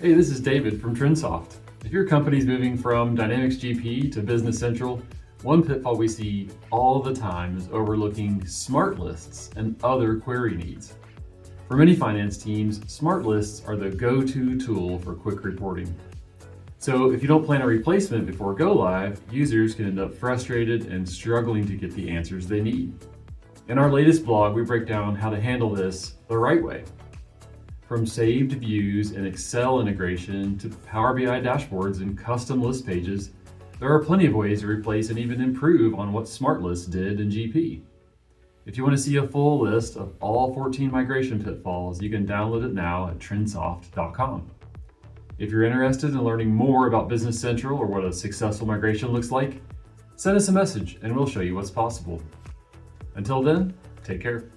Hey, this is David from TrendSoft. If your company's moving from Dynamics GP to Business Central, one pitfall we see all the time is overlooking SmartLists and other query needs. For many finance teams, SmartLists are the go-to tool for quick reporting. So if you don't plan a replacement before go live, users can end up frustrated and struggling to get the answers they need. In our latest blog, we break down how to handle this the right way. From saved views and Excel integration to Power BI dashboards and custom list pages, there are plenty of ways to replace and even improve on what SmartLists did in GP. If you want to see a full list of all 14 migration pitfalls, you can download it now at trendsoft.com. If you're interested in learning more about Business Central or what a successful migration looks like, send us a message and we'll show you what's possible. Until then, take care.